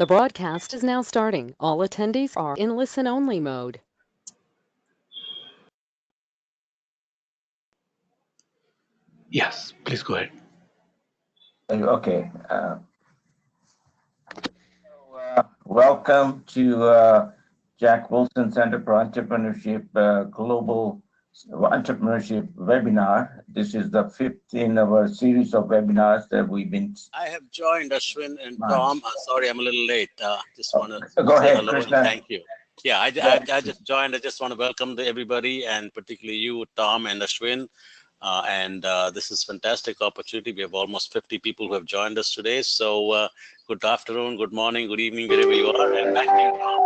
The broadcast is now starting. All attendees are in listen-only mode. Yes, please go ahead. Okay. Welcome to Jack Wilson Center for Entrepreneurship Global Entrepreneurship webinar. This is the 5th in our series of webinars that we've been. I have joined Ashwin and Tom. Sorry, I'm a little late. Just want to go say ahead, hello Krishna. and thank you. Yeah, I just joined. I just want to welcome everybody, and particularly you, Tom and Ashwin. This is fantastic opportunity. We have almost 50 people who have joined us today. So good afternoon, good morning, good evening, wherever you are. And back to you, Tom.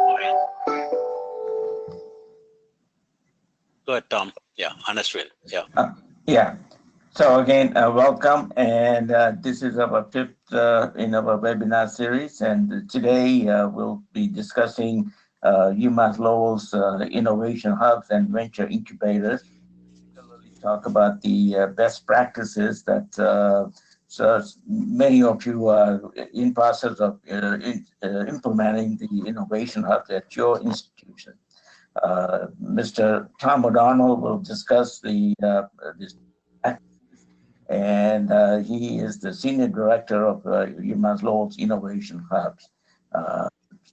Go ahead, Tom. Yeah, and Ashwin. Yeah. Yeah. So again, welcome, and this is our 5th in our webinar series, and today we'll be discussing UMass Lowell's innovation hubs and venture incubators. Talk about the best practices that so many of you are in process of implementing the innovation hubs at your institution. Mr. Tom O'Donnell will discuss this, and he is the Senior Director of UMass Lowell's Innovation Hubs.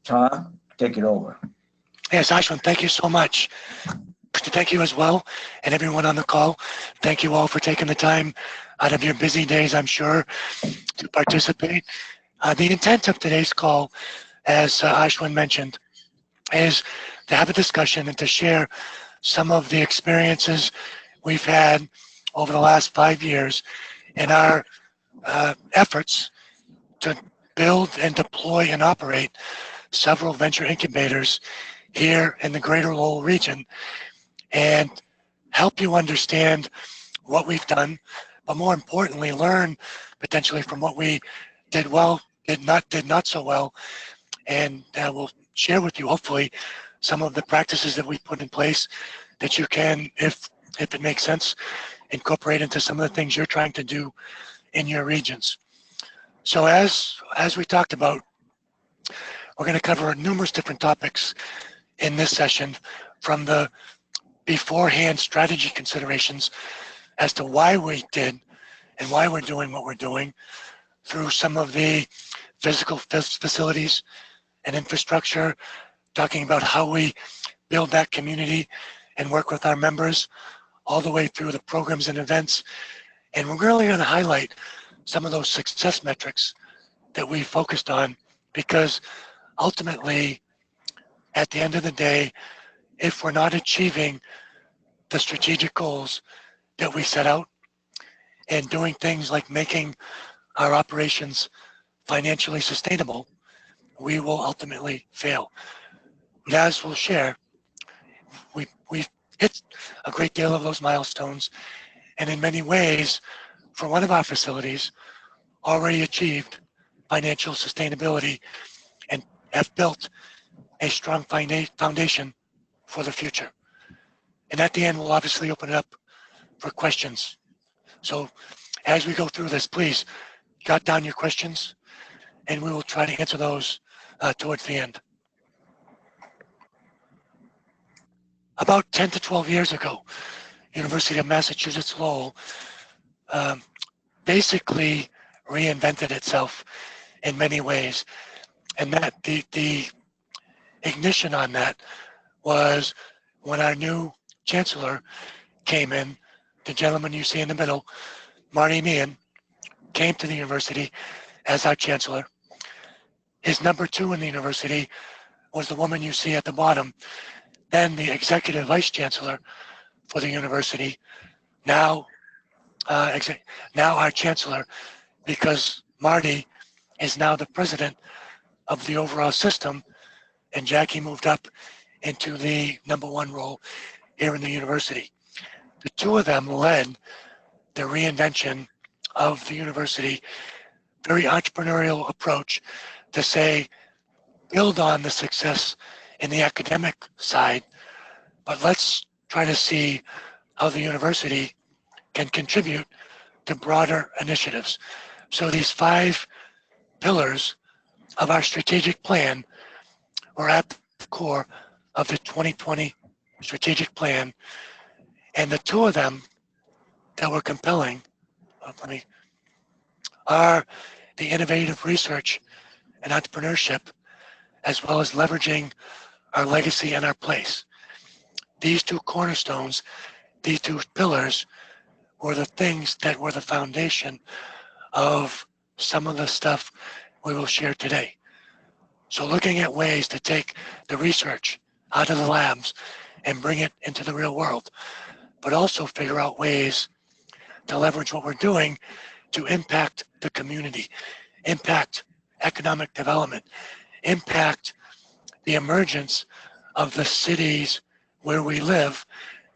Tom, take it over. Yes, Ashwin, thank you so much. Thank you as well, and everyone on the call. Thank you all for taking the time out of your busy days, I'm sure, to participate. The intent of today's call, as Ashwin mentioned, is to have a discussion and to share some of the experiences we've had over the last 5 years in our efforts to build and deploy and operate several venture incubators here in the greater Lowell region, and help you understand what we've done, but more importantly, learn potentially from what we did well, did not so well, and we'll share with you hopefully some of the practices that we put in place that you can, if it makes sense, incorporate into some of the things you're trying to do in your regions. So as we talked about, we're going to cover numerous different topics in this session, from the beforehand strategy considerations as to why we did and why we're doing what we're doing, through some of the physical facilities and infrastructure, talking about how we build that community and work with our members, all the way through the programs and events. And we're really going to highlight some of those success metrics that we focused on, because ultimately, at the end of the day, if we're not achieving the strategic goals that we set out and doing things like making our operations financially sustainable, we will ultimately fail. But as we'll share, we've hit a great deal of those milestones, and in many ways, for one of our facilities, already achieved financial sustainability and have built a strong foundation for the future. And at the end, we'll obviously open it up for questions. So as we go through this, please jot down your questions, and we will try to answer those towards the end. About 10 to 12 years ago, University of Massachusetts Lowell basically reinvented itself in many ways. And that the ignition on that was when our new chancellor came in. The gentleman you see in the middle, Marty Meehan, came to the university as our chancellor. His number 2 in the university was the woman you see at the bottom, then the executive vice chancellor for the university, now our chancellor, because Marty is now the president of the overall system, and Jackie moved up into the number 1 role here in the university. The 2 of them led the reinvention of the university, very entrepreneurial approach to say, build on the success in the academic side, but let's try to see how the university can contribute to broader initiatives. So these 5 pillars of our strategic plan were at the core of the 2020 strategic plan, and the two of them that were compelling are the innovative research and entrepreneurship, as well as leveraging our legacy and our place. These two cornerstones, these two pillars, were the things that were the foundation of some of the stuff we will share today. So looking at ways to take the research out of the labs and bring it into the real world, but also figure out ways to leverage what we're doing to impact the community, impact economic development, impact the emergence of the cities where we live,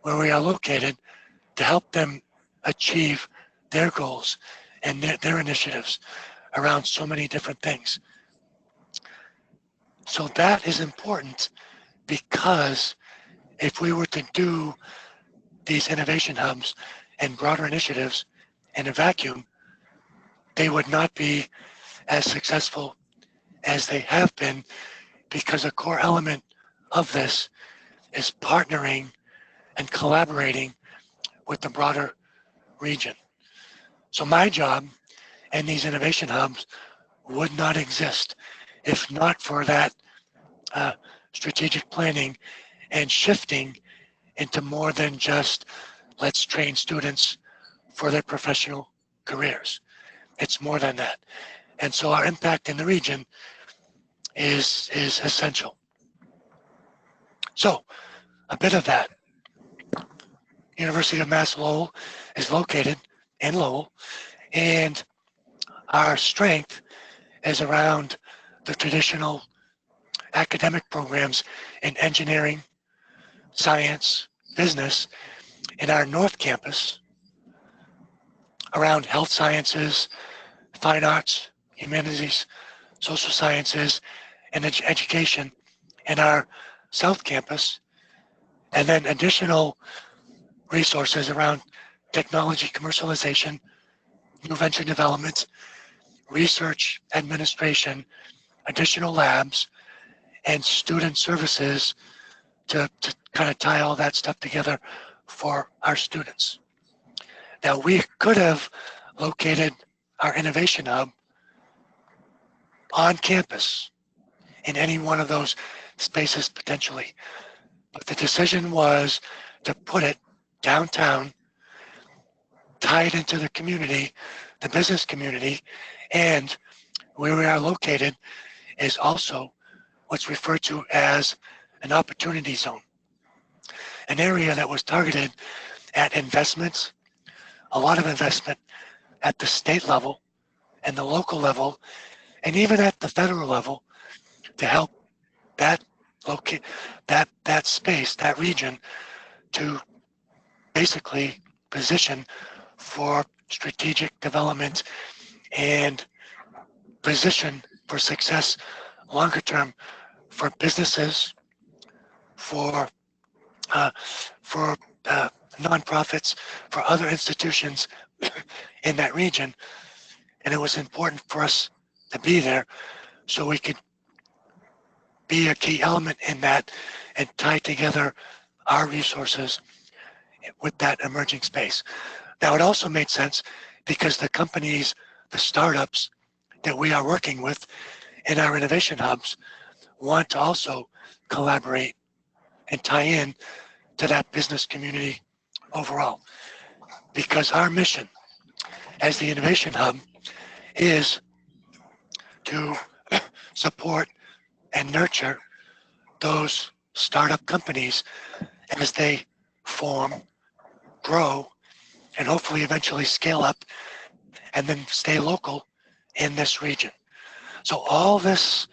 where we are located, to help them achieve their goals and their initiatives around so many different things. So that is important, because if we were to do these innovation hubs and broader initiatives in a vacuum, they would not be as successful as they have been, because a core element of this is partnering and collaborating with the broader region. So my job and these innovation hubs would not exist if not for that strategic planning and shifting into more than just let's train students for their professional careers. It's more than that. And so our impact in the region is essential. So a bit of that. University of Mass Lowell is located in Lowell, and our strength is around the traditional academic programs in engineering, science, business, in our North Campus, around health sciences, fine arts, humanities, social sciences, and education in our South Campus, and then additional resources around technology commercialization, new venture development, research administration, additional labs, and student services to kind of tie all that stuff together for our students. Now, we could have located our innovation hub on campus in any one of those spaces potentially, but the decision was to put it downtown, tie it into the community, the business community, and where we are located is also what's referred to as an opportunity zone, an area that was targeted at investments, a lot of investment at the state level and the local level, and even at the federal level, to help that space, that region, to basically position for strategic development and position for success longer term for businesses, for nonprofits, for other institutions in that region. And it was important for us to be there so we could be a key element in that and tie together our resources with that emerging space. Now, it also made sense because the companies, the startups that we are working with in our innovation hubs want to also collaborate and tie in to that business community overall. Because our mission as the innovation hub is to support and nurture those startup companies as they form, grow, and hopefully eventually scale up and then stay local in this region. So all these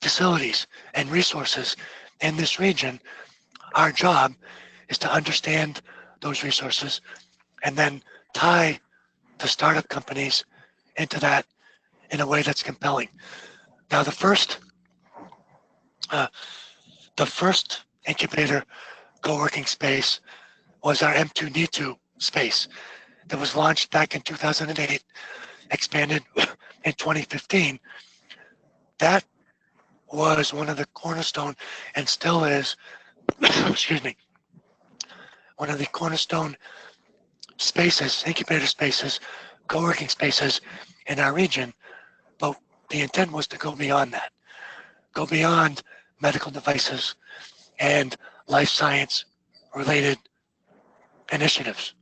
facilities and resources in this region, our job is to understand those resources and then tie the startup companies into that in a way that's compelling. Now, the first incubator co-working space was our M2D2 space that was launched back in 2008 expanded in 2015, that was one of the cornerstone and still is, excuse me, one of the cornerstone spaces, incubator spaces, co-working spaces in our region. But the intent was to go beyond that, go beyond medical devices and life science related initiatives.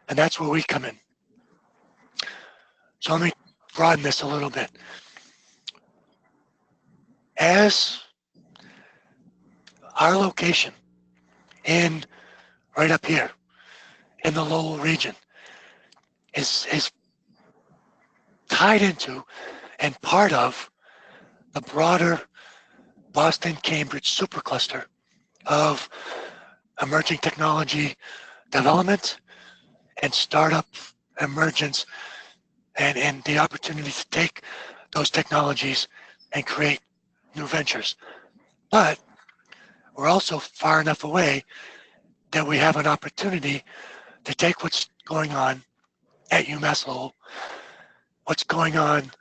And that's where we come in. So let me broaden this a little bit. As our location in right up here in the Lowell region is tied into and part of the broader Boston-Cambridge supercluster of emerging technology development and startup emergence and the opportunity to take those technologies and create new ventures. But we're also far enough away that we have an opportunity to take what's going on at UMass Lowell, what's going on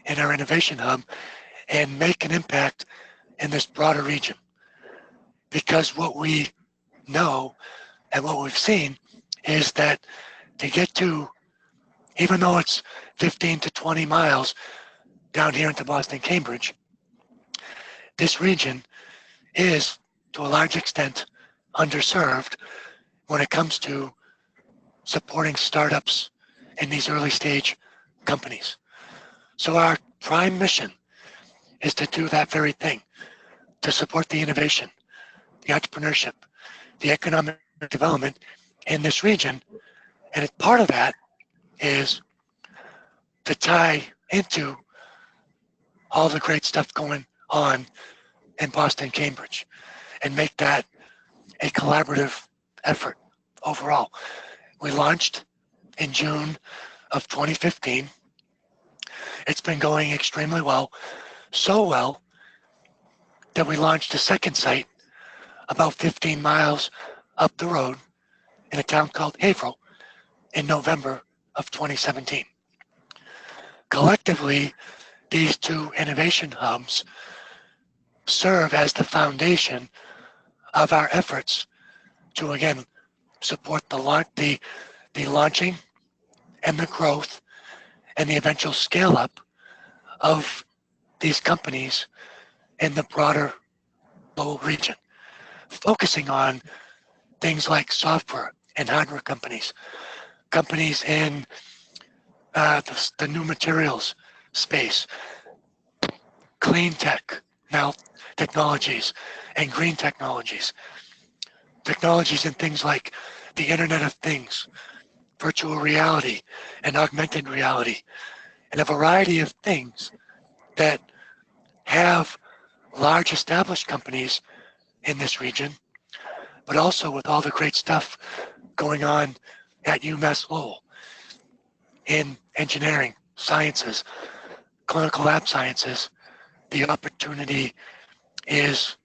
in our innovation hub, and make an impact in this broader region. Because what we know and what we've seen is that to get to, even though it's 15 to 20 miles down here into Boston, Cambridge, this region is to a large extent underserved when it comes to supporting startups in these early stage companies. So our prime mission is to do that very thing, to support the innovation, the entrepreneurship, the economic development in this region. And part of that is to tie into all the great stuff going on in Boston, Cambridge, and make that a collaborative effort overall. We launched in June of 2015. It's been going extremely well, so well that we launched a second site about 15 miles up the road in a town called Haverhill in November of 2017. Collectively, these two innovation hubs serve as the foundation of our efforts to, again, support the launching and the growth and the eventual scale up of these companies in the broader Lowell region, focusing on things like software and hardware companies, companies in the new materials space, clean tech, now technologies, and green technologies, technologies in things like the Internet of Things, virtual reality, and augmented reality, and a variety of things that have large established companies in this region, but also with all the great stuff going on at UMass Lowell in engineering, sciences, clinical lab sciences. The opportunity is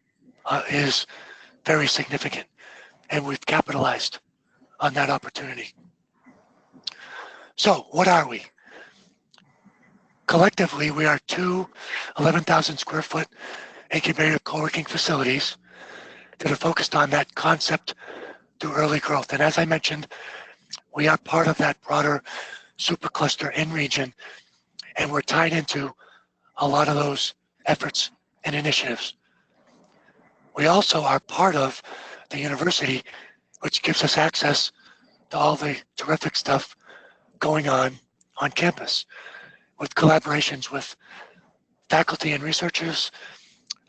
very significant, and we've capitalized on that opportunity. So what are we? Collectively, we are two 11,000 square foot incubator co-working facilities that are focused on that concept through early growth. And as I mentioned, we are part of that broader supercluster in region, and we're tied into a lot of those efforts and initiatives. We also are part of the university, which gives us access to all the terrific stuff going on campus, with collaborations with faculty and researchers,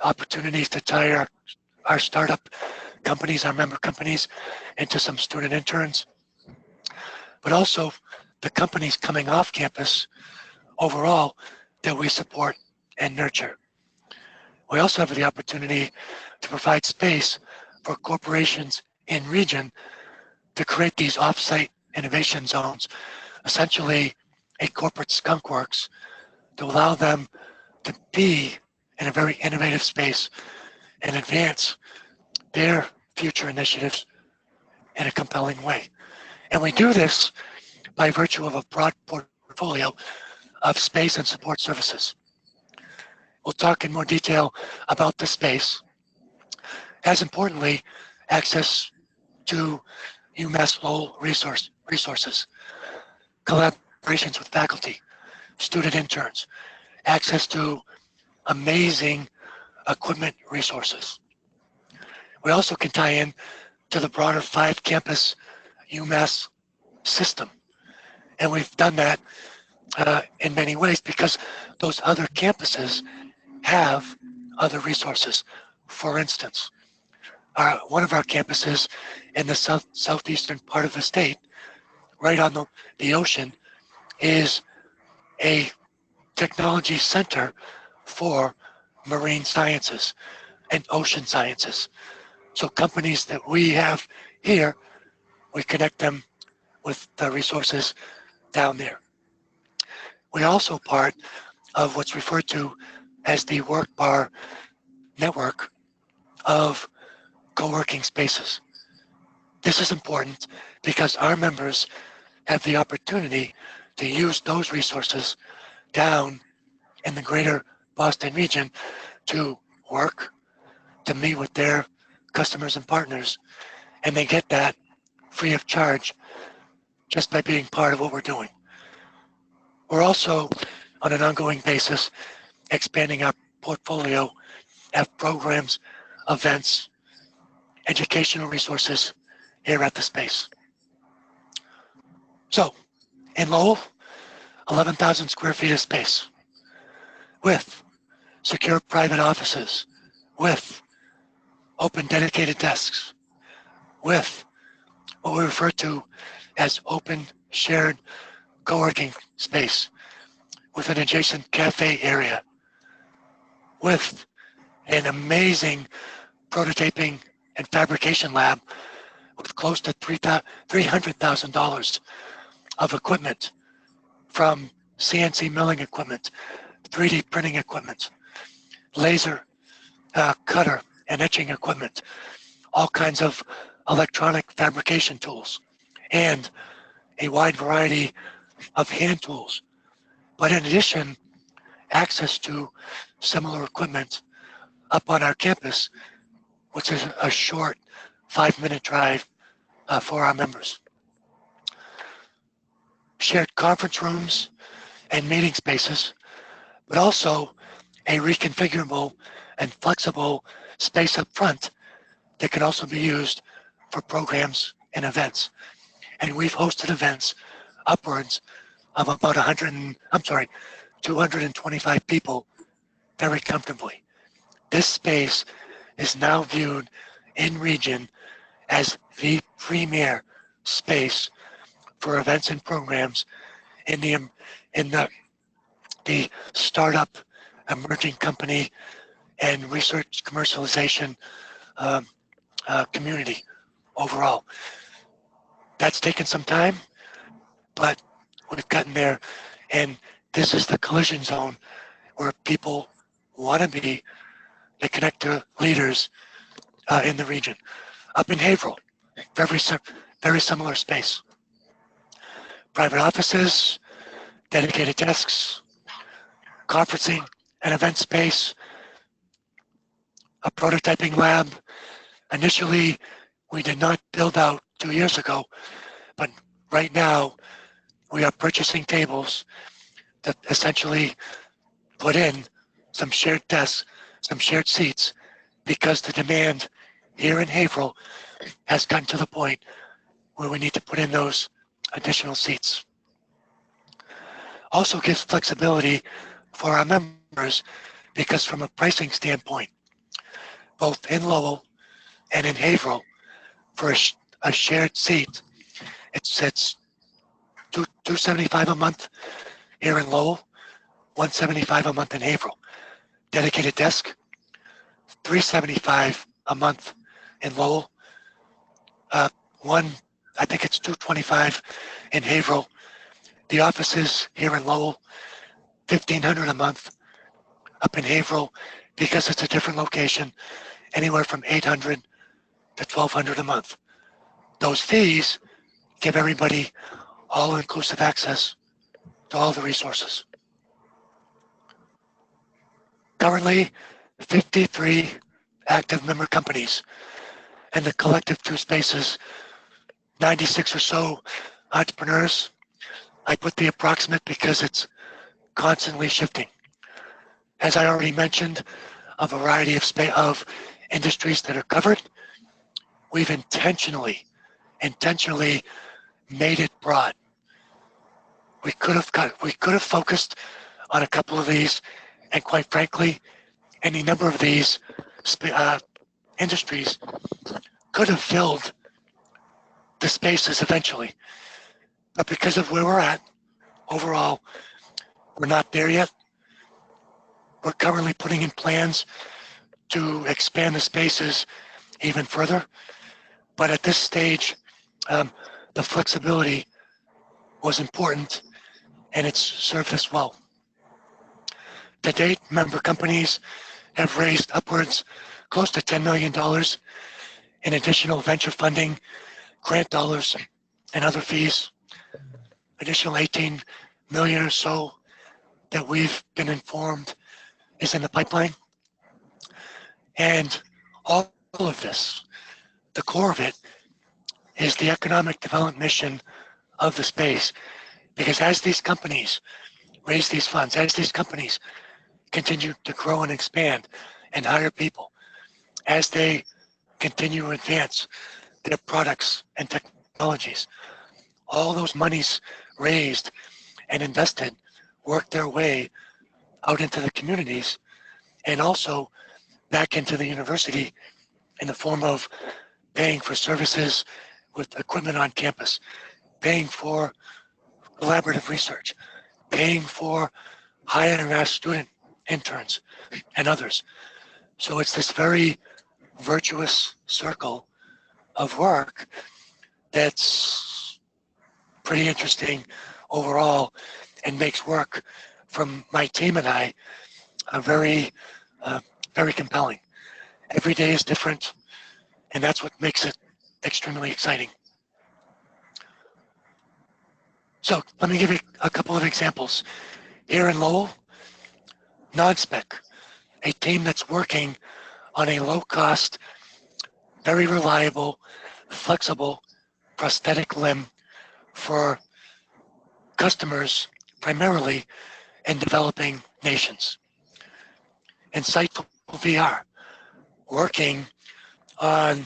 opportunities to tie our startup companies, our member companies, into some student interns, but also the companies coming off campus overall that we support and nurture. We also have the opportunity to provide space for corporations in region to create these off-site innovation zones, essentially a corporate skunk works, to allow them to be in a very innovative space and advance their future initiatives in a compelling way. And we do this by virtue of a broad portfolio portfolio of space and support services. We'll talk in more detail about the space. As importantly, access to UMass Lowell resources, collaborations with faculty, student interns, access to amazing equipment resources. We also can tie in to the broader 5-campus UMass system. And we've done that in many ways because those other campuses have other resources. For instance, one of our campuses in the southeastern part of the state, right on the ocean, is a technology center for marine sciences and ocean sciences. So companies that we have here, we connect them with the resources down there. We're also part of what's referred to as the Work Bar network of co-working spaces. This is important because our members have the opportunity to use those resources down in the greater Boston region to work, to meet with their customers and partners, and they get that free of charge just by being part of what we're doing. We're also, on an ongoing basis, expanding our portfolio of programs, events, educational resources here at the space. So, in Lowell, 11,000 square feet of space with secure private offices, with open dedicated desks, with what we refer to as open shared co-working space with an adjacent cafe area, with an amazing prototyping and fabrication lab with close to $300,000 of equipment, from CNC milling equipment, 3D printing equipment, laser cutter and etching equipment, all kinds of electronic fabrication tools, and a wide variety of hand tools. But in addition, access to similar equipment up on our campus, which is a short 5-minute drive for our members. Shared conference rooms and meeting spaces, but also a reconfigurable and flexible space up front that can also be used for programs and events. And we've hosted events upwards of about 225 people very comfortably. This space is now viewed in region as the premier space for events and programs in the startup, emerging company, and research commercialization community overall. That's taken some time, but we've gotten there, and this is the collision zone where people want to be to connect to leaders in the region. Up in Haverhill, very similar space. Private offices, dedicated desks, conferencing and event space, a prototyping lab. Initially, we did not build out 2 years ago, but right now we are purchasing tables that essentially put in some shared desks, some shared seats, because the demand here in Haverhill has gotten to the point where we need to put in those additional seats. Also gives flexibility for our members because from a pricing standpoint, both in Lowell and in Haverhill, for a shared seat, it's $275 a month here in Lowell, $175 a month in Haverhill. Dedicated desk, $375 a month in Lowell. I think it's $225 in Haverhill. The offices here in Lowell, $1,500 a month. Up in Haverhill, because it's a different location, anywhere from $800 to $1,200 a month. Those fees give everybody all-inclusive access to all the resources. Currently, 53 active member companies, and the collective two spaces, 96 or so entrepreneurs. I put the approximate because it's constantly shifting. As I already mentioned, a variety of industries that are covered. We've intentionally made it broad. We could have focused on a couple of these, and quite frankly, any number of these industries could have filled the spaces eventually. But because of where we're at overall, we're not there yet. We're currently putting in plans to expand the spaces even further. But at this stage, the flexibility was important, and it's served us well. To date, member companies have raised upwards close to $10 million in additional venture funding, grant dollars, and other fees. Additional 18 million or so that we've been informed is in the pipeline. And all of this, the core of it, is the economic development mission of the space. Because as these companies raise these funds, as these companies continue to grow and expand and hire people, as they continue to advance their products and technologies, all those monies raised and invested work their way out into the communities and also back into the university in the form of paying for services with equipment on campus, paying for collaborative research, paying for hiring our student interns and others. So it's this very virtuous circle of work that's pretty interesting overall and makes work from my team and I very compelling. Every day is different, and that's what makes it extremely exciting. So let me give you a couple of examples. Here in Lowell, non-spec, a team that's working on a low-cost, very reliable, flexible prosthetic limb for customers primarily in developing nations. Insightful VR, working on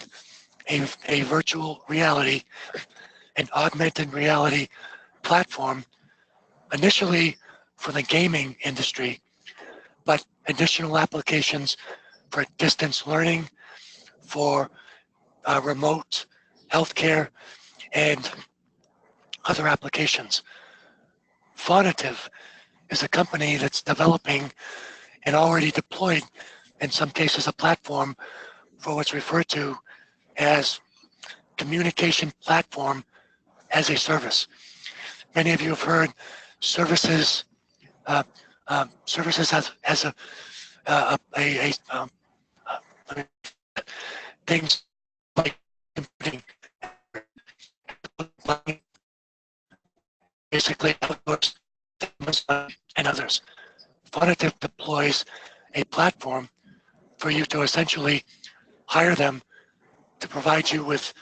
a virtual reality and augmented reality platform, initially for the gaming industry, but additional applications for distance learning, for remote healthcare, and other applications. Phonitive is a company that's developing and already deployed, in some cases, a platform for what's referred to as communication platform as a service. Many of you have heard services services as things like computing, basically and others. Phonitive deploys a platform for you to essentially hire them to provide you with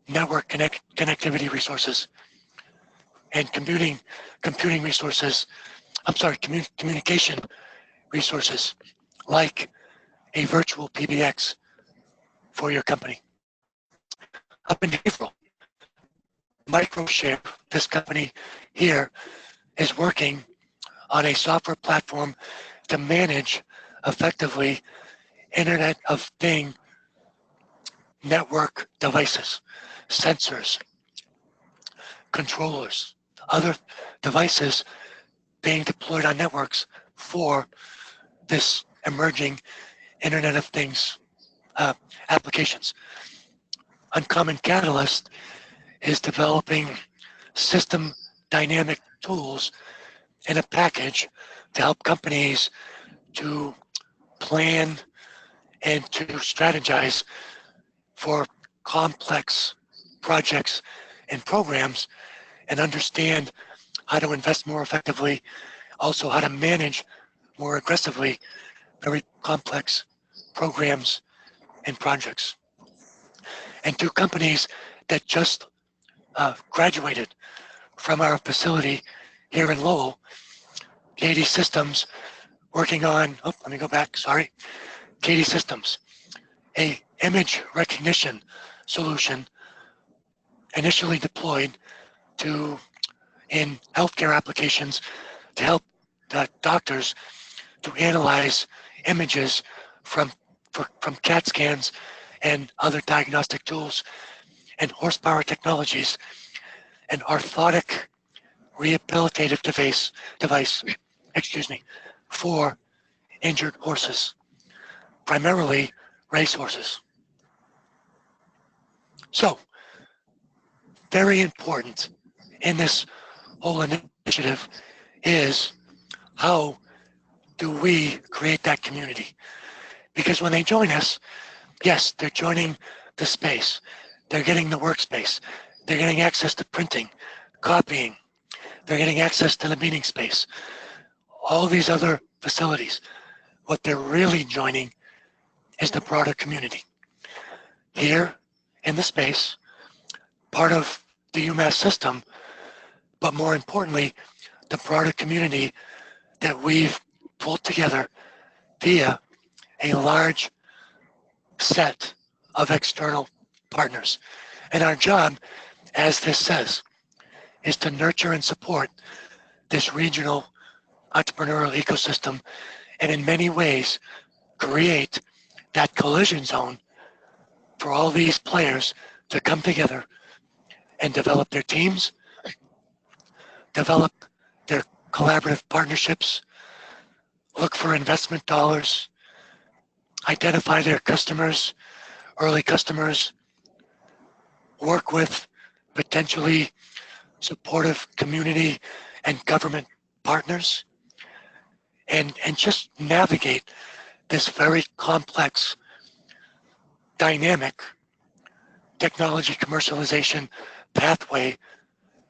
network connectivity resources and computing resources. Communication resources like a virtual PBX for your company. Up in April, MicroShare, this company here, is working on a software platform to manage effectively Internet of Things network devices, sensors, controllers, other devices being deployed on networks for this emerging Internet of Things applications. Uncommon Catalyst is developing system dynamic tools in a package to help companies to plan and to strategize for complex projects and programs and understand how to invest more effectively, also how to manage more aggressively very complex programs and projects. And two companies that just graduated from our facility here in Lowell, KD Systems, working on, oh, let me go back, sorry, KD Systems, a image recognition solution initially deployed in healthcare applications to help doctors to analyze images from CAT scans and other diagnostic tools and horsepower technologies, an orthotic rehabilitative device, excuse me, for injured horses, primarily race horses. So, very important in this whole initiative is how do we create that community? Because when they join us, yes, they're joining the space. They're getting the workspace. They're getting access to printing, copying. They're getting access to the meeting space. All these other facilities. What they're really joining is the broader community. Here in the space, part of the UMass system, but more importantly, the broader community that we've pulled together via a large set of external partners. And our job, as this says, is to nurture and support this regional entrepreneurial ecosystem and in many ways create that collision zone for all these players to come together and develop their teams, develop their collaborative partnerships, look for investment dollars, identify their customers, early customers, work with potentially supportive community and government partners, and just navigate this very complex, dynamic technology commercialization pathway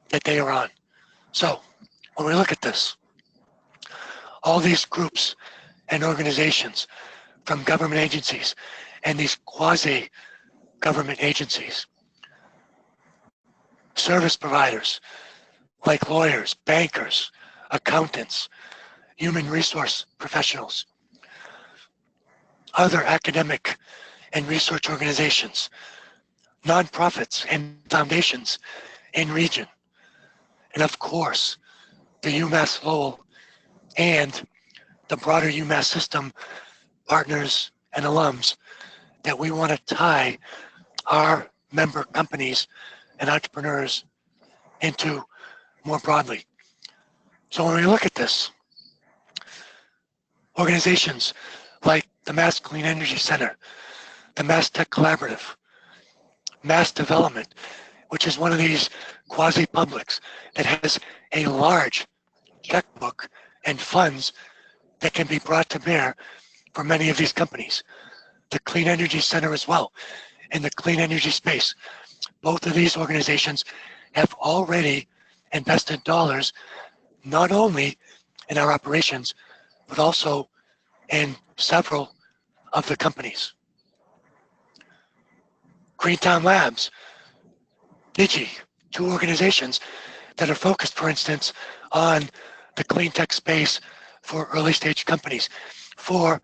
that they are on. So when we look at this, all these groups and organizations from government agencies and these quasi-government agencies, service providers like lawyers, bankers, accountants, human resource professionals, other academic and research organizations, nonprofits and foundations in region, and of course, the UMass Lowell and the broader UMass system partners and alums that we want to tie our member companies and entrepreneurs into more broadly. So when we look at this, organizations like the Mass Clean Energy Center, the Mass Tech Collaborative, Mass Development, which is one of these quasi-publics that has a large checkbook and funds that can be brought to bear for many of these companies. The Clean Energy Center as well, in the clean energy space. Both of these organizations have already invested dollars, not only in our operations, but also in several of the companies. Greentown Labs, Digi, two organizations that are focused, for instance, on the clean tech space for early stage companies, for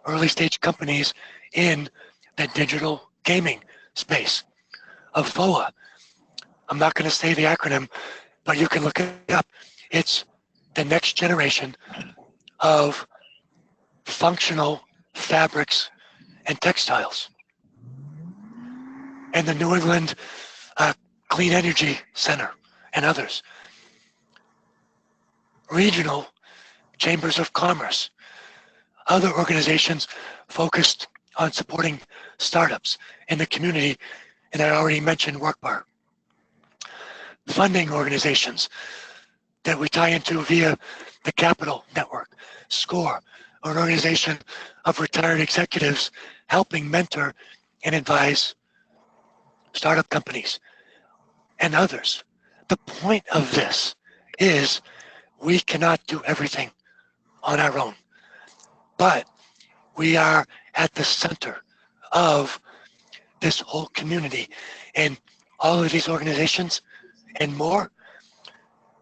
early stage companies in the digital gaming space. AFOA, I'm not going to say the acronym, but you can look it up. It's the next generation of functional fabrics and textiles. And the New England Clean Energy Center and others. Regional chambers of commerce, other organizations focused on supporting startups in the community, and I already mentioned WorkBar. Funding organizations that we tie into via the Capital Network, SCORE, an organization of retired executives helping mentor and advise startup companies and others. The point of this is we cannot do everything on our own, but we are at the center of this whole community, and all of these organizations and more.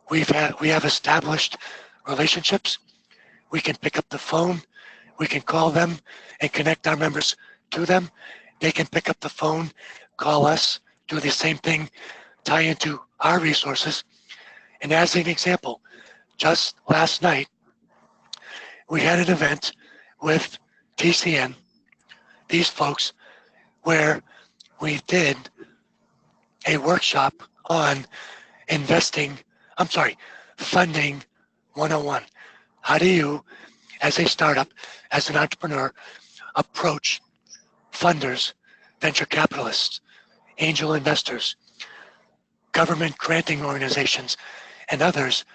We have established relationships. We can pick up the phone, we can call them and connect our members to them. They can pick up the phone, call us, do the same thing, tie into our resources. And as an example, just last night, we had an event with TCN, these folks, where we did a workshop on funding 101. How do you, as a startup, as an entrepreneur, approach funders, venture capitalists, angel investors, government granting organizations, and others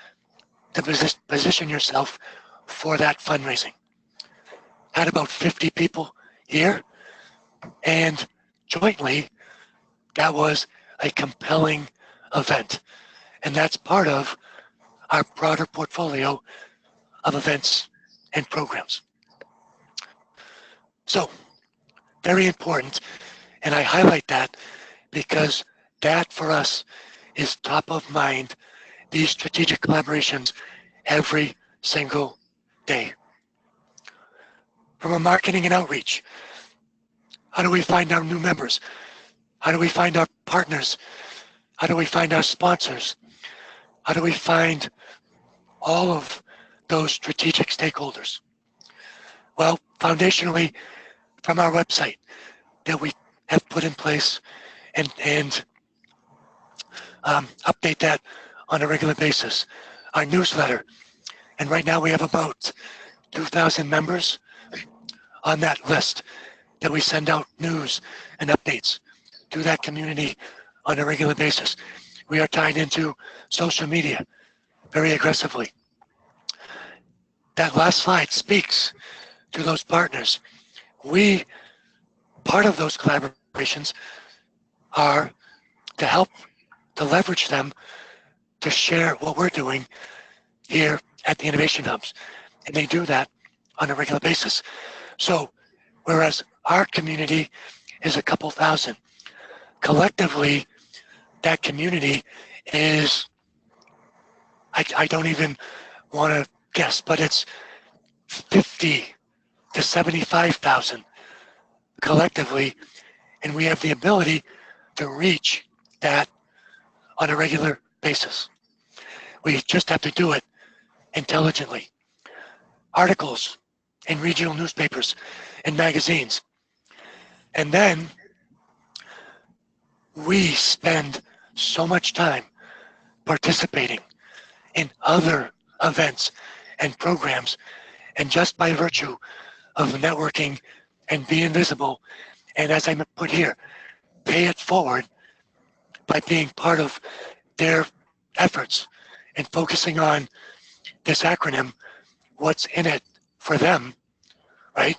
to position yourself for that fundraising? Had about 50 people here, and jointly, that was a compelling event. And that's part of our broader portfolio of events and programs. So, very important, and I highlight that because that for us is top of mind, these strategic collaborations every single day. From a marketing and outreach, how do we find our new members? How do we find our partners? How do we find our sponsors? How do we find all of those strategic stakeholders? Well, foundationally, from our website that we have put in place and update that on a regular basis. Our newsletter, and right now we have about 2,000 members on that list that we send out news and updates to that community on a regular basis. We are tied into social media very aggressively. That last slide speaks to those partners. Part of those collaborations are to help to leverage them to share what we're doing here at the Innovation Hubs. And they do that on a regular basis. So whereas our community is a couple thousand, collectively, that community is, I don't even want to guess, but it's 50 to 75,000 collectively, and we have the ability to reach that on a regular basis. We just have to do it intelligently. Articles in regional newspapers and magazines. And then we spend so much time participating in other events and programs, and just by virtue of networking and being visible, and as I put here, pay it forward by being part of their efforts and focusing on this acronym, what's in it for them, right?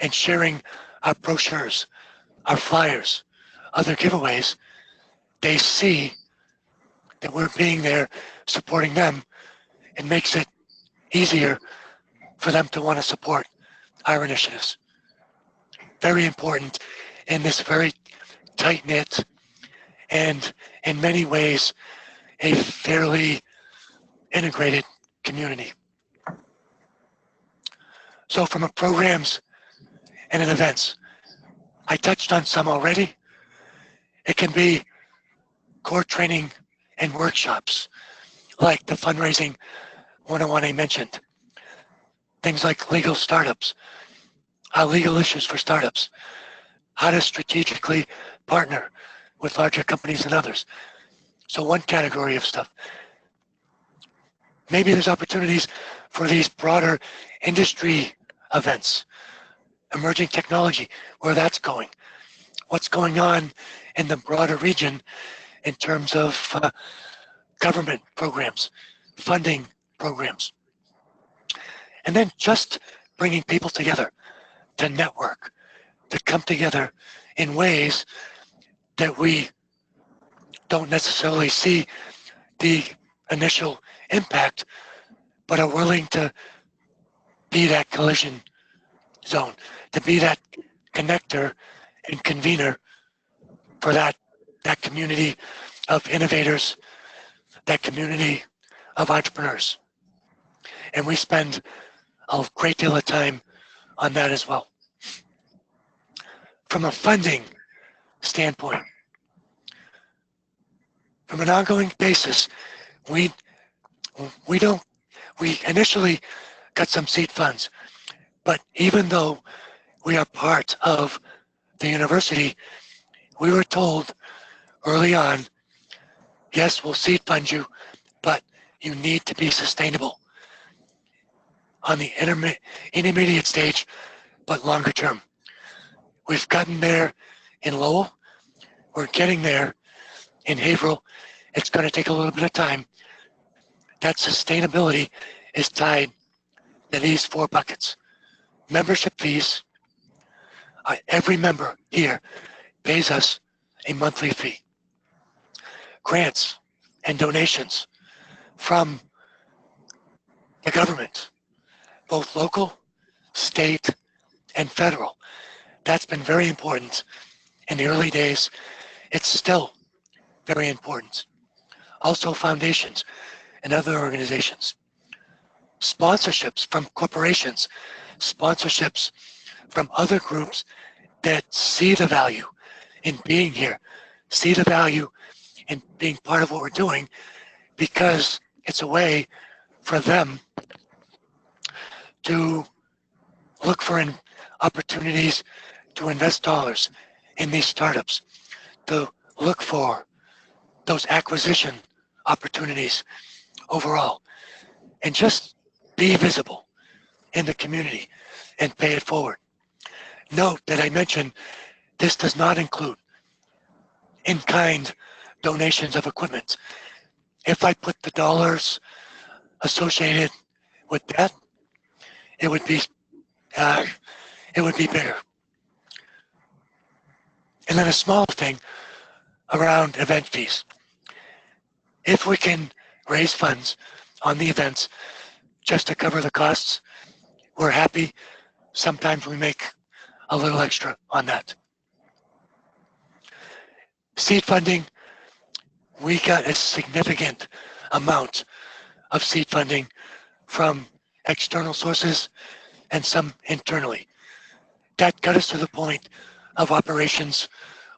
And sharing our brochures, our flyers, other giveaways, they see that we're being there supporting them. It makes it easier for them to want to support our initiatives. Very important in this very tight-knit and in many ways a fairly integrated community. So from a programs and an events, I touched on some already. It can be core training and workshops like the fundraising 101 I mentioned. Things like legal startups, legal issues for startups, how to strategically partner with larger companies and others. So one category of stuff. Maybe there's opportunities for these broader industry events, emerging technology, where that's going. What's going on in the broader region in terms of government programs, funding programs. And then just bringing people together to network, to come together in ways that we don't necessarily see the initial impact, but are willing to be that collision zone, to be that connector and convener for that community of innovators, that community of entrepreneurs. And we spend a great deal of time on that as well. From a funding standpoint, from an ongoing basis, we initially got some seed funds, but even though we are part of the university, we were told early on, yes, we'll seed fund you, but you need to be sustainable on the intermediate stage, but longer term. We've gotten there in Lowell. We're getting there in Haverhill. It's going to take a little bit of time. That sustainability is tied to these 4 buckets. Membership fees. Every member here pays us a monthly fee. Grants and donations from the government, both local, state, and federal. That's been very important in the early days. It's still very important. Also foundations and other organizations. Sponsorships from corporations, sponsorships from other groups that see the value in being here, see the value in being part of what we're doing, because it's a way for them to look for opportunities to invest dollars in these startups, to look for those acquisition opportunities overall, and just be visible in the community and pay it forward. Note that I mentioned this does not include in-kind donations of equipment. If I put the dollars associated with that, it would be bigger. And then a small thing around event fees. If we can raise funds on the events just to cover the costs, we're happy. Sometimes we make a little extra on that. Seed funding, we got a significant amount of seed funding from external sources and some internally. That got us to the point of operations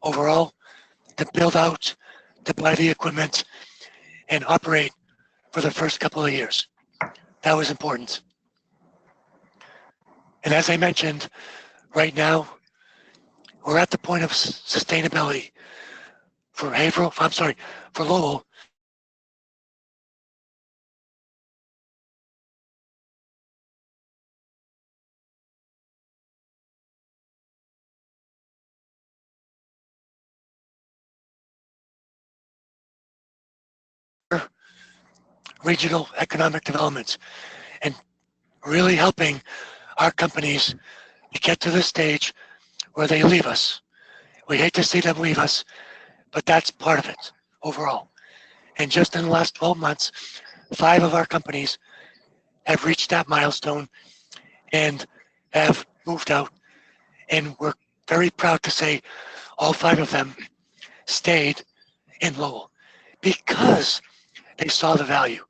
overall, to build out, to buy the equipment, and operate for the first couple of years. That was important. And as I mentioned, right now, we're at the point of sustainability for for Lowell. Regional economic development and really helping our companies to get to the stage where they leave us. We hate to see them leave us, but that's part of it overall. And just in the last 12 months, 5 of our companies have reached that milestone and have moved out. And we're very proud to say all 5 of them stayed in Lowell because they saw the value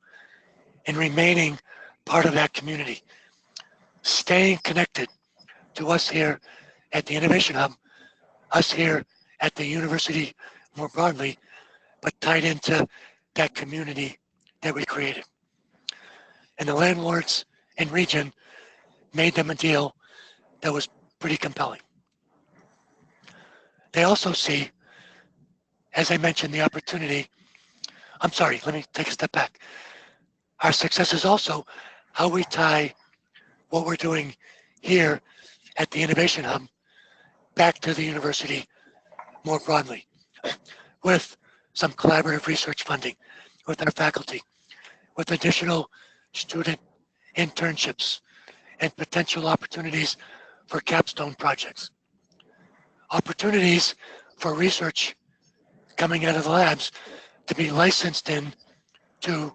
in remaining part of that community, staying connected to us here at the Innovation Hub, us here at the university more broadly, but tied into that community that we created. And the landlords in region made them a deal that was pretty compelling. They also see, as I mentioned, the opportunity. I'm sorry, let me take a step back. Our success is also how we tie what we're doing here at the Innovation Hub back to the university more broadly, with some collaborative research funding with our faculty, with additional student internships and potential opportunities for capstone projects. Opportunities for research coming out of the labs to be licensed in to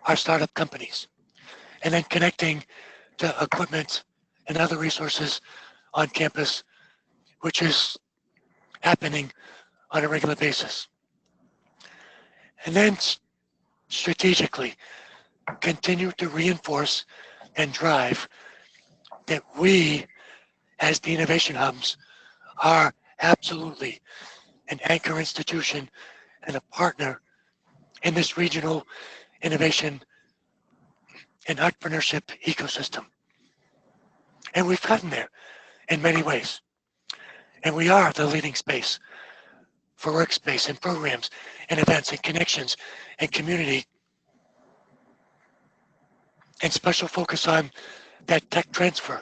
our startup companies, and then connecting to equipment and other resources on campus, which is happening on a regular basis. And then strategically continue to reinforce and drive that we, as the innovation hubs, are absolutely an anchor institution and a partner in this regional innovation and entrepreneurship ecosystem. And we've gotten there in many ways. And we are the leading space for workspace and programs and events and connections and community, and special focus on that tech transfer.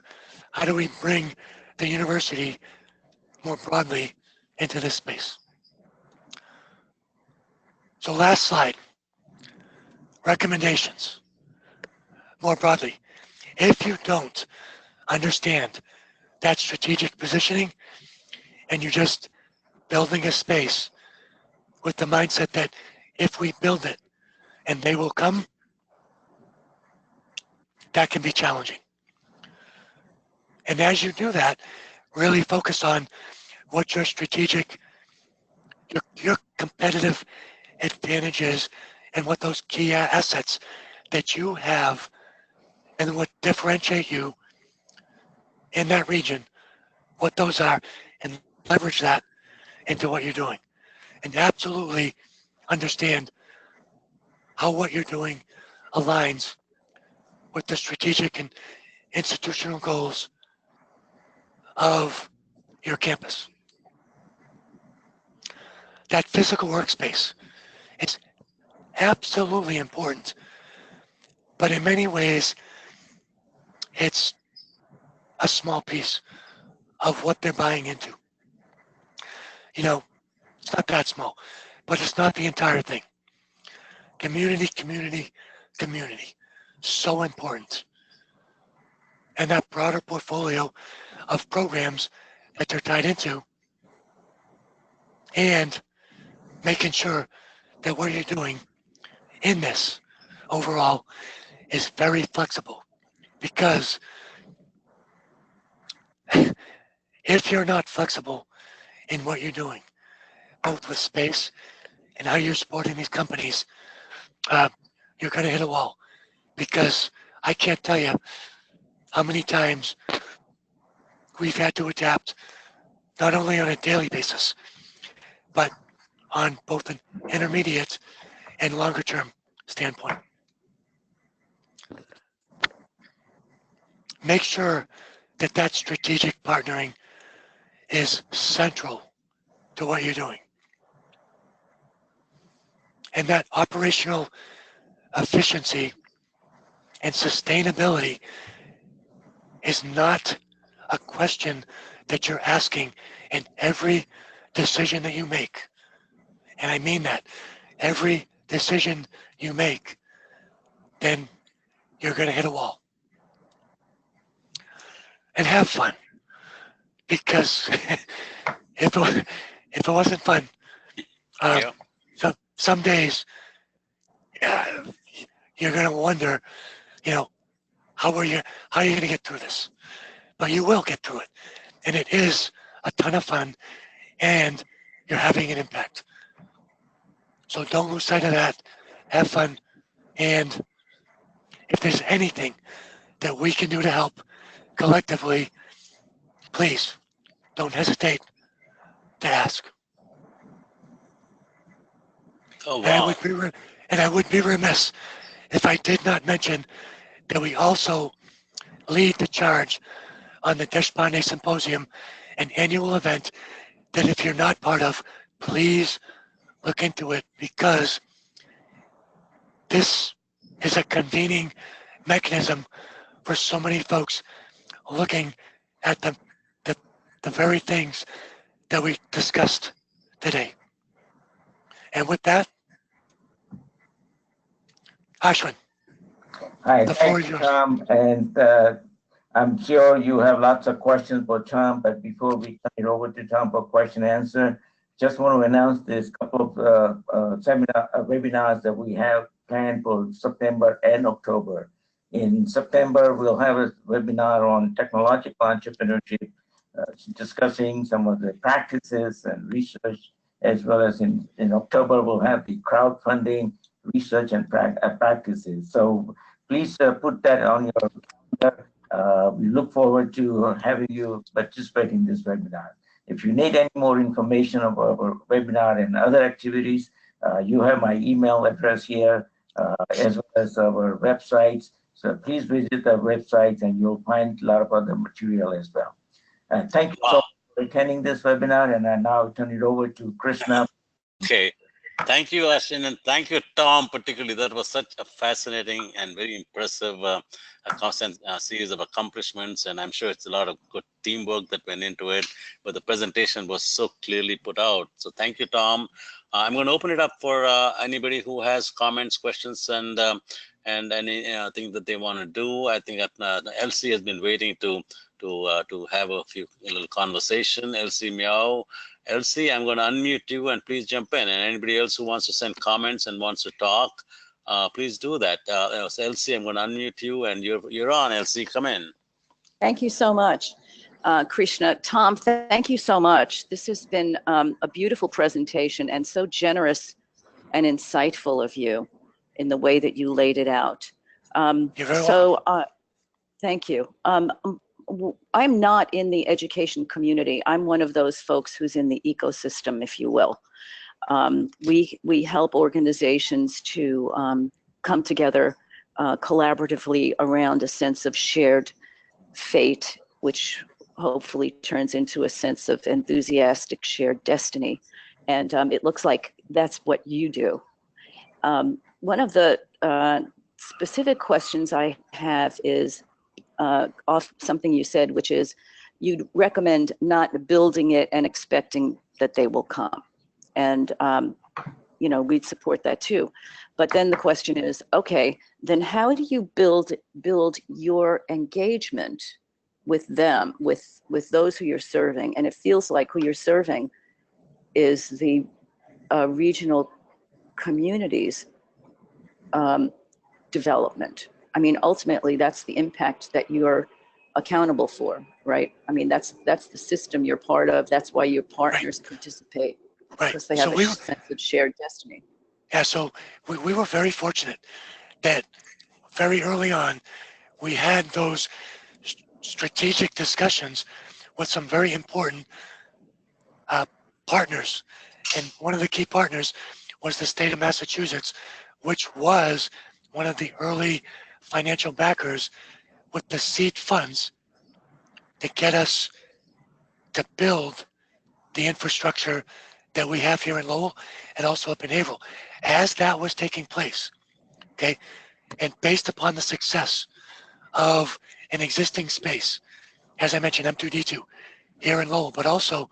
How do we bring the university more broadly into this space? So last slide, recommendations. More broadly, if you don't understand that strategic positioning and you're just building a space with the mindset that if we build it and they will come, that can be challenging. And as you do that, really focus on what your strategic, your competitive advantages and what those key assets that you have and what differentiate you in that region, what those are, and leverage that into what you're doing. And absolutely understand how what you're doing aligns with the strategic and institutional goals of your campus. That physical workspace, it's absolutely important, but in many ways, it's a small piece of what they're buying into. You know, it's not that small, but it's not the entire thing. Community, community, community, so important. And that broader portfolio of programs that they're tied into, and making sure that what you're doing in this overall is very flexible. Because if you're not flexible in what you're doing, both with space and how you're supporting these companies, you're going to hit a wall. Because I can't tell you how many times we've had to adapt, not only on a daily basis, but on both an intermediate and longer term standpoint. Make sure that that strategic partnering is central to what you're doing. And that operational efficiency and sustainability is not a question that you're asking in every decision that you make. And I mean that. Every decision you make, then you're going to hit a wall. And have fun. Because if it wasn't fun, so some days you're going to wonder, how are you going to get through this? But you will get through it. And it is a ton of fun, and you're having an impact. So don't lose sight of that. Have fun. And if there's anything that we can do to help collectively, please don't hesitate to ask. Oh, wow. And I would be remiss if I did not mention that we also lead the charge on the Deshpande Symposium, an annual event that if you're not part of, please look into it, because this is a convening mechanism for so many folks looking at the very things that we discussed today. And with that, Ashwin, Hi, the floor is thanks, yours. Tom. And I'm sure you have lots of questions for Tom, but before we turn it over to Tom for question and answer, just want to announce this couple of webinars that we have planned for September and October. In September, we'll have a webinar on technological entrepreneurship, discussing some of the practices and research, as well as in October, we'll have the crowdfunding research and practices. So please put that on your calendar. We look forward to having you participate in this webinar. If you need any more information about our webinar and other activities, you have my email address here, as well as our websites. So please visit our websites and you'll find a lot of other material as well. Thank you so much for attending this webinar, and I now turn it over to Krishna. Okay. Thank you, Ashwin, and thank you, Tom, particularly. That was such a fascinating and very impressive constant series of accomplishments, and I'm sure it's a lot of good teamwork that went into it, but the presentation was so clearly put out. So thank you, Tom. I'm going to open it up for anybody who has comments, questions, and anything that they want to do. I think Elsie has been waiting to have a little conversation. Elsie Meow. Elsie, I'm going to unmute you and please jump in. And anybody else who wants to send comments and wants to talk, please do that. So Elsie, I'm going to unmute you and you're on, Elsie. Come in. Thank you so much, Krishna. Tom, thank you so much. This has been a beautiful presentation and so generous and insightful of you in the way that you laid it out. You're very welcome. Thank you. I'm not in the education community. I'm one of those folks who's in the ecosystem, if you will. We help organizations to come together collaboratively around a sense of shared fate, which hopefully turns into a sense of enthusiastic shared destiny. And it looks like that's what you do. One of the specific questions I have is off something you said, which is you'd recommend not building it and expecting that they will come. And, you know, we'd support that too. But then the question is, okay, then how do you build your engagement with them, with those who you're serving? And it feels like who you're serving is the regional communities development. I mean, ultimately, that's the impact that you're accountable for, right? I mean, that's the system you're part of. That's why your partners participate, because they have a sense of shared destiny. Yeah, so we were very fortunate that very early on, we had those strategic discussions with some very important partners. And one of the key partners was the state of Massachusetts, which was one of the early financial backers with the seed funds to get us to build the infrastructure that we have here in Lowell and also up in Haverhill. As that was taking place, okay, and based upon the success of an existing space, as I mentioned, M2D2 here in Lowell, but also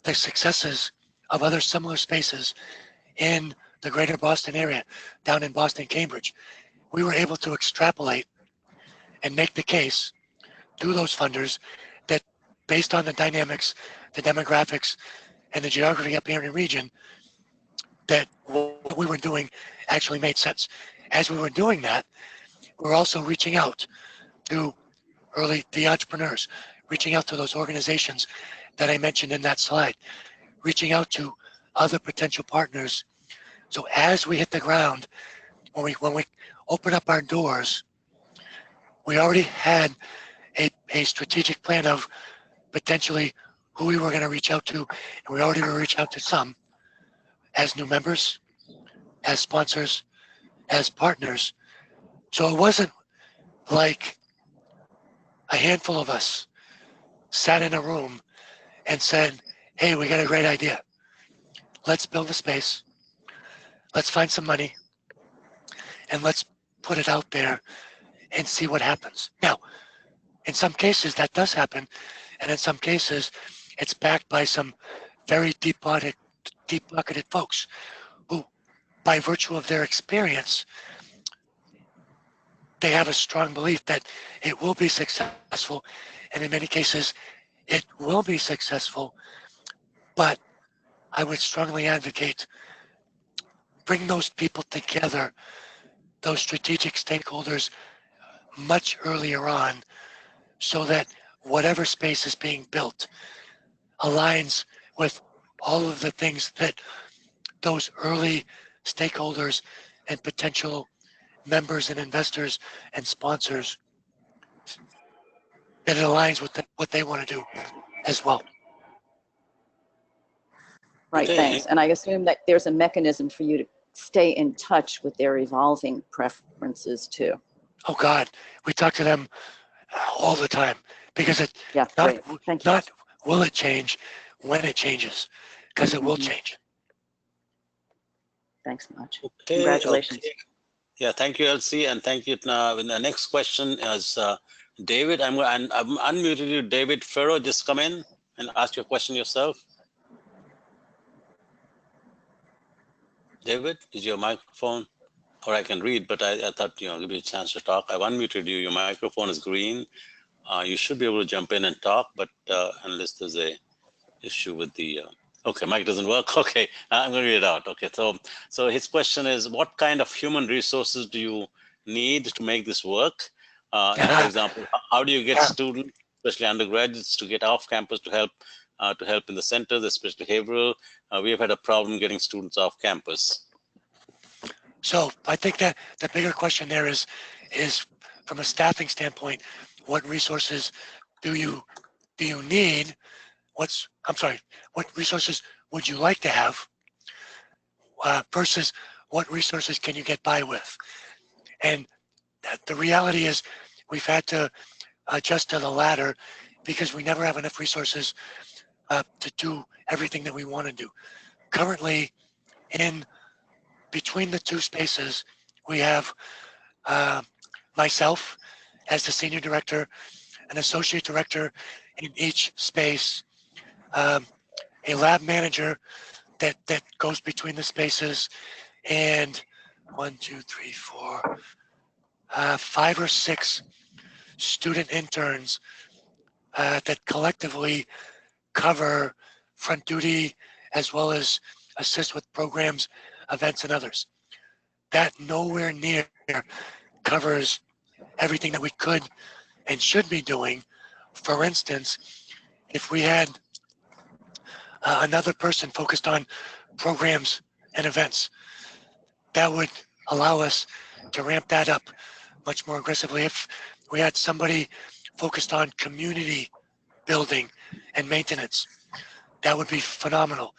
the successes of other similar spaces in the greater Boston area, down in Boston, Cambridge, we were able to extrapolate and make the case to those funders that based on the dynamics, the demographics, and the geography up here in the region, that what we were doing actually made sense. As we were doing that, we were also reaching out to the entrepreneurs, reaching out to those organizations that I mentioned in that slide, reaching out to other potential partners. So as we hit the ground, when we open up our doors, we already had a strategic plan of potentially who we were going to reach out to, and we already reached out to some as new members, as sponsors, as partners. So it wasn't like a handful of us sat in a room and said, hey, we got a great idea. Let's build a space. Let's find some money and let's put it out there and see what happens. Now, in some cases that does happen, and in some cases it's backed by some very deep-pocketed folks who, by virtue of their experience, they have a strong belief that it will be successful, and in many cases it will be successful. But I would strongly advocate bring those people together those strategic stakeholders much earlier on so that whatever space is being built aligns with all of the things that those early stakeholders and potential members and investors and sponsors, that it aligns with what they want to do as well. Right, Okay. thanks. And I assume that there's a mechanism for you to stay in touch with their evolving preferences too. Oh God, we talk to them all the time because it Yeah, not great. Thank you. not will it change when it changes, because it will change. Thanks much. Okay, Congratulations. okay. Yeah, thank you, Elsie, and thank you. Now, the next question is David. I've unmuted you, David Ferro. Just come in and ask your question yourself. David, is your microphone? Or I can read, but I thought, give you a chance to talk. I've unmuted you. Your microphone is green. You should be able to jump in and talk, but unless there's a issue with the okay, mic doesn't work. Okay, I'm going to read it out. Okay, so his question is, what kind of human resources do you need to make this work? For example, how do you get students, especially undergraduates, to get off campus to help in the centers, especially behavioral? We have had a problem getting students off campus. So I think that the bigger question there is from a staffing standpoint, what resources do you need? What resources would you like to have versus what resources can you get by with? And the reality is we've had to adjust to the latter because we never have enough resources to do everything that we want to do. Currently, in between the two spaces, we have myself as the senior director, an associate director in each space, a lab manager that goes between the spaces, and 5 or 6 student interns that collectively cover front duty as well as assist with programs, events, and others. That nowhere near covers everything that we could and should be doing. For instance, if we had another person focused on programs and events, that would allow us to ramp that up much more aggressively. If we had somebody focused on community building and maintenance, that would be phenomenal.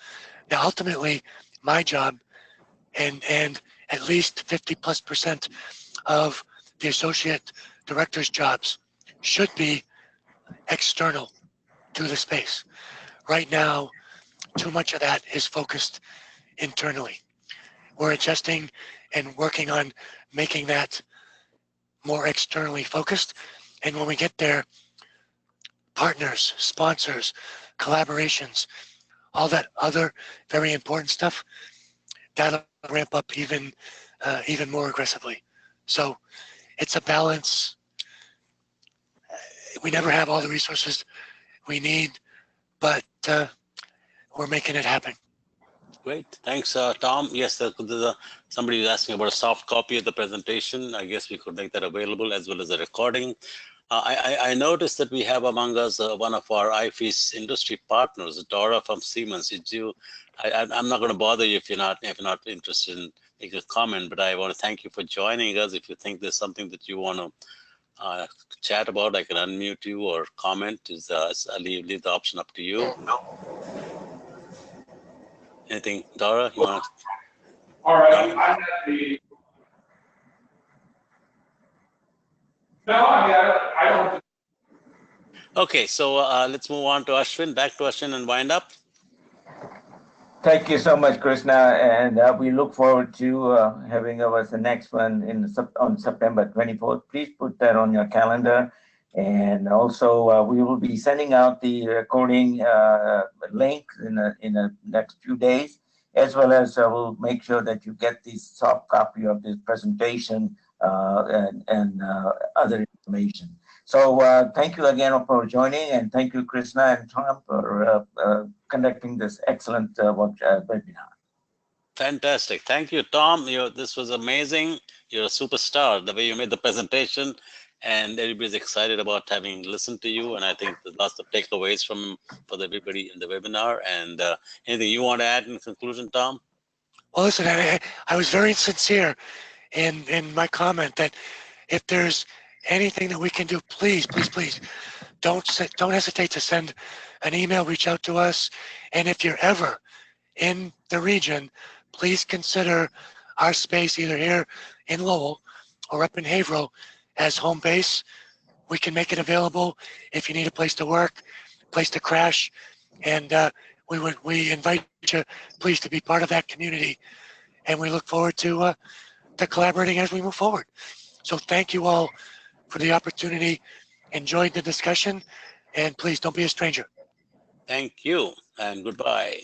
Now, ultimately, my job and at least 50+% of the associate director's jobs should be external to the space. Right now, too much of that is focused internally. We're adjusting and working on making that more externally focused. And when we get there, partners, sponsors, collaborations, all that other very important stuff, that'll ramp up even more aggressively. So it's a balance. We never have all the resources we need, but we're making it happen. Great, thanks, Tom. Yes, somebody was asking about a soft copy of the presentation. I guess we could make that available as well as a recording. I noticed that we have among us one of our IFES industry partners, Dora from Siemens. I'm not going to bother you if you're not interested in making a comment, but I want to thank you for joining us. If you think there's something that you want to chat about, I can unmute you or comment. I'll leave the option up to you. Anything, Dora? You want to? All right, I'm at the. No, I don't. Okay, so let's move on to Ashwin. Back to Ashwin and wind up. Thank you so much, Krishna, and we look forward to having the next one on September 24th. Please put that on your calendar, and also we will be sending out the recording link in the next few days, as well as we'll make sure that you get the soft copy of this presentation and other information. So thank you again for joining, and thank you, Krishna and Tom, for conducting this excellent webinar. Fantastic. Thank you, Tom. This was amazing. You're a superstar. The way you made the presentation, and everybody's excited about having listened to you. And I think there's lots of takeaways for everybody in the webinar. And anything you want to add in conclusion, Tom? Well, listen, I was very sincere in my comment that if there's anything that we can do, please, please, please, don't hesitate to send an email, reach out to us. And if you're ever in the region, please consider our space either here in Lowell or up in Haverhill as home base. We can make it available if you need a place to work, place to crash, and we invite you, please, to be part of that community. And we look forward to collaborating as we move forward. So thank you all for the opportunity. Enjoyed the discussion, and please don't be a stranger. Thank you, and goodbye.